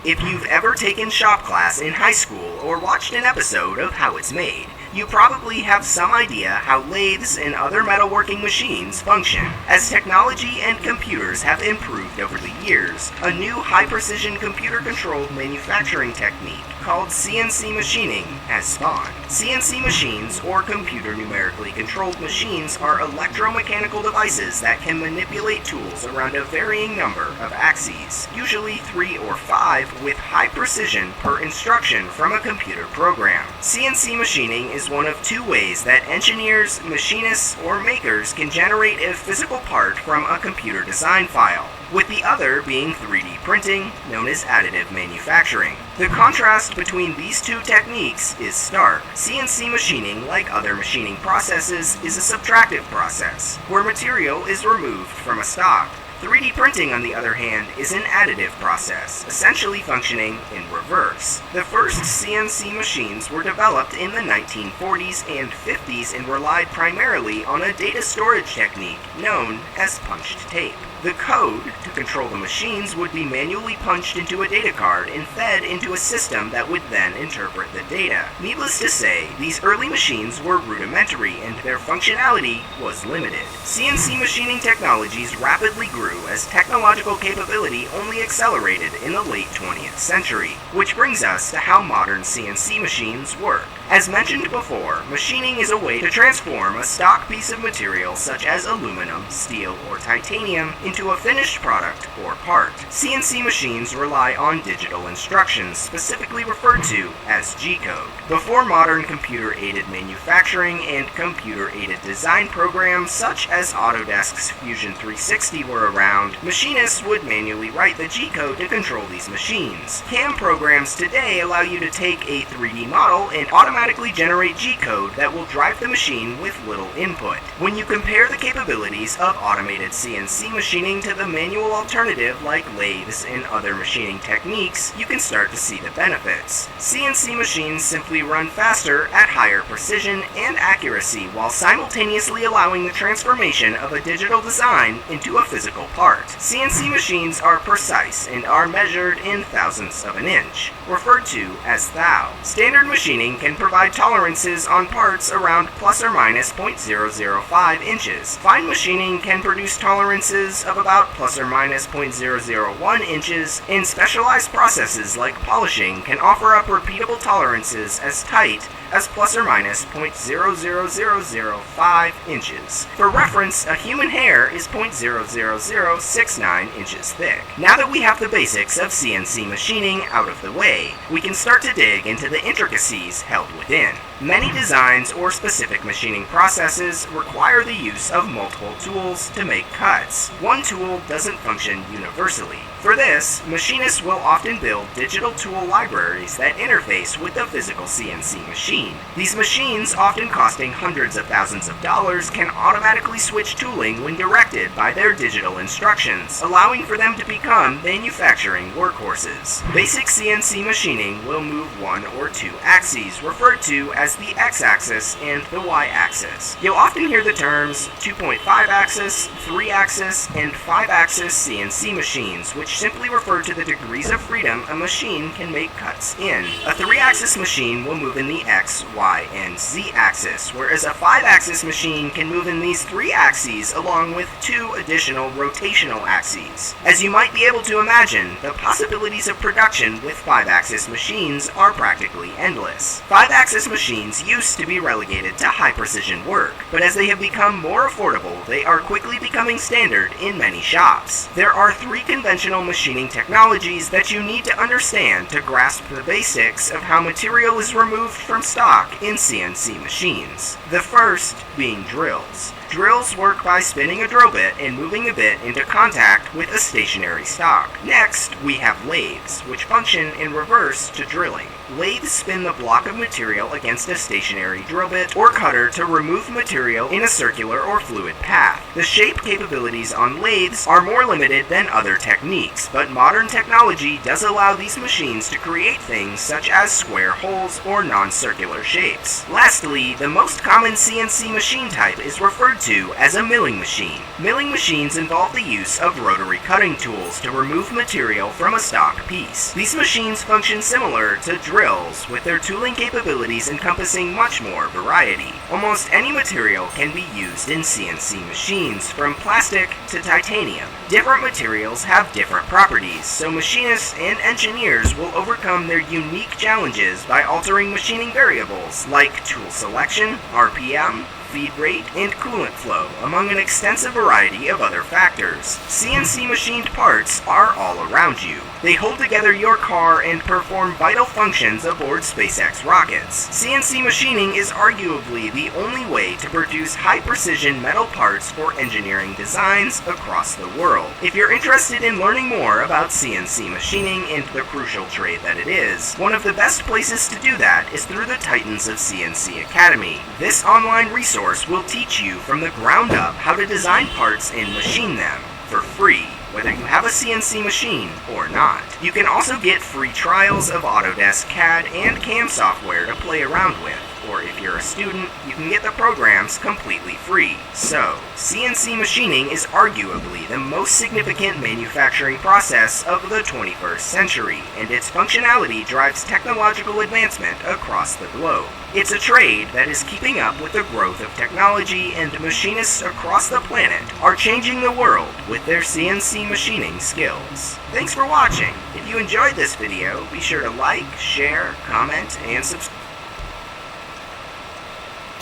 If you've ever taken shop class in high school or watched an episode of How It's Made, you probably have some idea how lathes and other metalworking machines function. As technology and computers have improved over the years, a new high-precision computer-controlled manufacturing technique called CNC machining has spawned. CNC machines, or computer numerically controlled machines, are electromechanical devices that can manipulate tools around a varying number of axes, usually 3 or 5, with high precision per instruction from a computer program. CNC machining is one of two ways that engineers, machinists, or makers can generate a physical part from a computer design file, with the other being 3D printing, known as additive manufacturing. The contrast between these two techniques is stark. CNC machining, like other machining processes, is a subtractive process, where material is removed from a stock. 3D printing, on the other hand, is an additive process, essentially functioning in reverse. The first CNC machines were developed in the 1940s and 50s and relied primarily on a data storage technique known as punched tape. The code to control the machines would be manually punched into a data card and fed into a system that would then interpret the data. Needless to say, these early machines were rudimentary and their functionality was limited. CNC machining technologies rapidly grew as technological capability only accelerated in the late 20th century, which brings us to how modern CNC machines work. As mentioned before, machining is a way to transform a stock piece of material such as aluminum, steel, or titanium into a finished product or part. CNC machines rely on digital instructions, specifically referred to as G-code. Before modern computer-aided manufacturing and computer-aided design programs such as Autodesk's Fusion 360 were around, machinists would manually write the G-code to control these machines. CAM programs today allow you to take a 3D model and automatically generate G-code that will drive the machine with little input. When you compare the capabilities of automated CNC machining to the manual alternative like lathes and other machining techniques, you can start to see the benefits. CNC machines simply run faster at higher precision and accuracy while simultaneously allowing the transformation of a digital design into a physical part. CNC machines are precise and are measured in thousandths of an inch, referred to as thou. Standard machining can provide tolerances on parts around plus or minus 0.005 inches. Fine machining can produce tolerances of about plus or minus 0.001 inches, and specialized processes like polishing can offer up repeatable tolerances as tight as plus or minus 0.00005 inches. For reference, a human hair is 0.00069 inches thick. Now that we have the basics of CNC machining out of the way, we can start to dig into the intricacies held within. Many designs or specific machining processes require the use of multiple tools to make cuts. One tool doesn't function universally. For this, machinists will often build digital tool libraries that interface with the physical CNC machine. These machines, often costing hundreds of thousands of dollars, can automatically switch tooling when directed by their digital instructions, allowing for them to become manufacturing workhorses. Basic CNC machining will move one or two axes, referred to as the x-axis and the y-axis. You'll often hear the terms 2.5-axis, 3-axis, and 5-axis CNC machines, which simply refer to the degrees of freedom a machine can make cuts in. A 3-axis machine will move in the x, y, and z axis, whereas a 5-axis machine can move in these 3 axes along with 2 additional rotational axes. As you might be able to imagine, the possibilities of production with 5-axis machines are practically endless. 5-axis machines used to be relegated to high-precision work, but as they have become more affordable, they are quickly becoming standard in many shops. There are 3 conventional machining technologies that you need to understand to grasp the basics of how material is removed from stock in CNC machines. The first being drills. Drills work by spinning a drill bit and moving a bit into contact with a stationary stock. Next, we have lathes, which function in reverse to drilling. Lathes spin the block of material against a stationary drill bit or cutter to remove material in a circular or fluid path. The shape capabilities on lathes are more limited than other techniques, but modern technology does allow these machines to create things such as square holes or non-circular shapes. Lastly, the most common CNC machine type is referred to as a milling machine. Milling machines involve the use of rotary cutting tools to remove material from a stock piece. These machines function similar to drills, with their tooling capabilities encompassing much more variety. Almost any material can be used in CNC machines, from plastic to titanium. Different materials have different properties, so machinists and engineers will overcome their unique challenges by altering machining variables like tool selection, RPM, feed rate, and coolant flow, among an extensive variety of other factors. CNC machined parts are all around you. They hold together your car and perform vital functions aboard SpaceX rockets. CNC machining is arguably the only way to produce high-precision metal parts for engineering designs across the world. If you're interested in learning more about CNC machining and the crucial trade that it is, one of the best places to do that is through the Titans of CNC Academy. This online resource will teach you from the ground up how to design parts and machine them for free, whether you have a CNC machine or not. You can also get free trials of Autodesk CAD and CAM software to play around with. or if you're a student, you can get the programs completely free. So, CNC machining is arguably the most significant manufacturing process of the 21st century, and its functionality drives technological advancement across the globe. It's a trade that is keeping up with the growth of technology, and machinists across the planet are changing the world with their CNC machining skills. Thanks for watching. If you enjoyed this video, be sure to like, share, comment, and subscribe.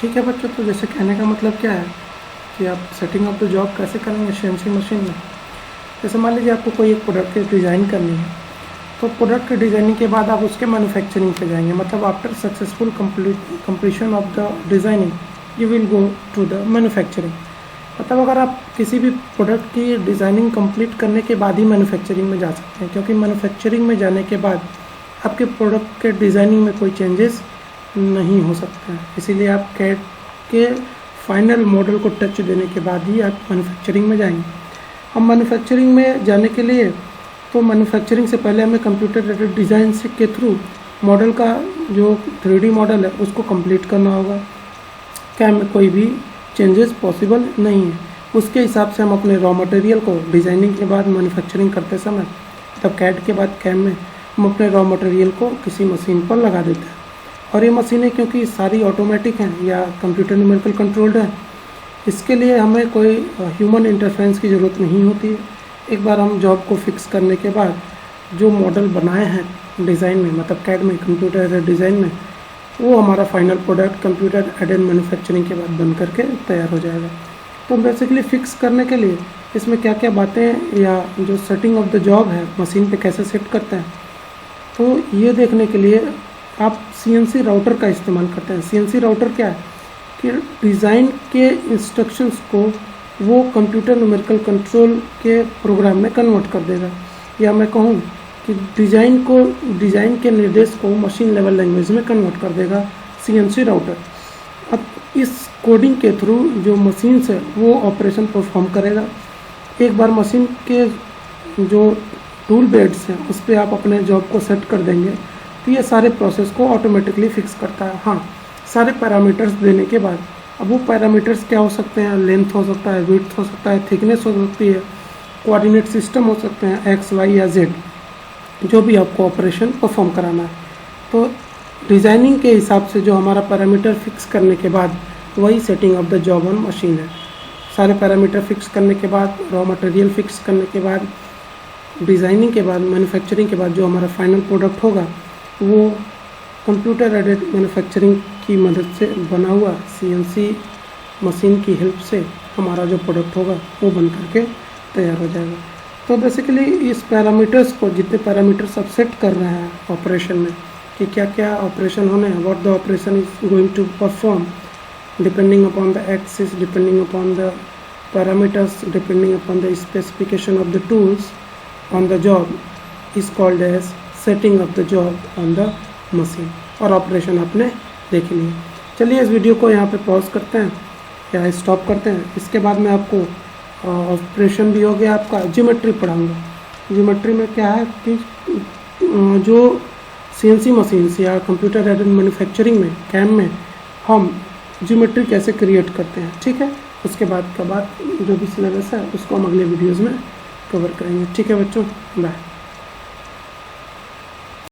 ठीक है बच्चों, तो जैसे कहने का मतलब क्या है कि आप सेटिंग ऑफ द जॉब कैसे करेंगे CNC मशीन में। जैसे मान लीजिए आपको कोई एक प्रोडक्ट की डिज़ाइन करनी है, तो प्रोडक्ट की डिज़ाइनिंग के बाद आप उसके मैन्युफैक्चरिंग पे जाएंगे। मतलब after successful completion of the designing you will go to the manufacturing. मतलब अगर आप किसी भी प्रोडक्ट की डिज़ाइनिंग कंप्लीट करने के बाद ही मैन्युफैक्चरिंग में जा सकते हैं, क्योंकि मैन्युफैक्चरिंग में जाने के बाद आपके प्रोडक्ट के डिज़ाइनिंग में कोई चेंजेस नहीं हो सकता है। इसीलिए आप कैड के फाइनल मॉडल को टच देने के बाद ही आप मैन्युफैक्चरिंग में जाएंगे। अब मैन्युफैक्चरिंग में जाने के लिए तो मैन्युफैक्चरिंग से पहले हमें कंप्यूटर एडेड डिज़ाइन के थ्रू मॉडल का जो 3D मॉडल है उसको कंप्लीट करना होगा। कैम में कोई भी चेंजेस पॉसिबल नहीं है। उसके हिसाब से हम अपने रॉ मटेरियल को डिज़ाइनिंग के बाद मैन्युफैक्चरिंग करते समय, तब कैड के बाद कैम में हम अपने रॉ मटेरियल को किसी मशीन पर लगा देते हैं। और ये मशीनें क्योंकि सारी ऑटोमेटिक हैं या कंप्यूटर न्यूमेरिकल कंट्रोल्ड है, इसके लिए हमें कोई ह्यूमन इंटरफेरेंस की ज़रूरत नहीं होती है। एक बार हम जॉब को फिक्स करने के बाद जो मॉडल बनाए हैं डिज़ाइन में, मतलब कैड में, कंप्यूटर एडेड डिज़ाइन में, वो हमारा final product computer aided manufacturing के बाद बन करके तैयार हो जाएगा। तो बेसिकली फ़िक्स करने के लिए इसमें क्या क्या बातें या जो सेटिंग ऑफ द जॉब है मशीन पे कैसे सेट करते हैं, तो ये देखने के लिए आप CNC राउटर का इस्तेमाल करते हैं। CNC राउटर क्या है कि डिज़ाइन के इंस्ट्रक्शंस को वो कंप्यूटर न्यूमेरिकल कंट्रोल के प्रोग्राम में कन्वर्ट कर देगा, या मैं कहूँ कि डिज़ाइन के निर्देश को मशीन लेवल लैंग्वेज में कन्वर्ट कर देगा CNC राउटर। अब इस कोडिंग के थ्रू जो मशीन से वो ऑपरेशन परफॉर्म करेगा। एक बार मशीन के जो टूल बेड्स हैं उस पर आप अपने जॉब को सेट कर देंगे तो ये सारे प्रोसेस को ऑटोमेटिकली फिक्स करता है। हाँ, सारे पैरामीटर्स देने के बाद अब वो पैरामीटर्स क्या हो सकते हैं, लेंथ हो सकता है, विड्थ हो सकता है, थिकनेस हो सकती है, कोऑर्डिनेट सिस्टम हो सकते हैं X, Y या Z, जो भी आपको ऑपरेशन परफॉर्म कराना है। तो डिज़ाइनिंग के हिसाब से जो हमारा पैरामीटर फिक्स करने के बाद वही setting of the job on machine है। सारे पैरामीटर फिक्स करने के बाद, रॉ मटेरियल फिक्स करने के बाद, डिज़ाइनिंग के बाद, मैन्युफैक्चरिंग के बाद जो हमारा फाइनल प्रोडक्ट होगा वो कंप्यूटर एडेड मैन्युफैक्चरिंग की मदद से बना हुआ CNC मशीन की हेल्प से हमारा जो प्रोडक्ट होगा वो बन करके तैयार हो जाएगा। तो बेसिकली इस पैरामीटर्स को, जितने पैरामीटर्स आप सेट कर रहे हैं ऑपरेशन में कि क्या क्या ऑपरेशन होने हैं, what the operation is going to perform depending upon the axis, depending upon the parameters, depending upon the specification of the tools on the job, is called as setting of the job on the machine. और operation आपने देख लिया। चलिए इस video को यहाँ पे pause करते हैं या स्टॉप करते हैं। इसके बाद मैं आपको ऑपरेशन भी हो गया, आपका ज्योमेट्री पढ़ाऊँगा। ज्योमेट्री में क्या है कि जो CNC मशीन या कंप्यूटर एडेड मैन्युफैक्चरिंग में, कैम में, हम ज्योमेट्री कैसे क्रिएट करते हैं। ठीक है, उसके बाद जो भी सिलेबस है उसको हम अगले वीडियोज़ में कवर करेंगे। ठीक है बच्चों, बाय।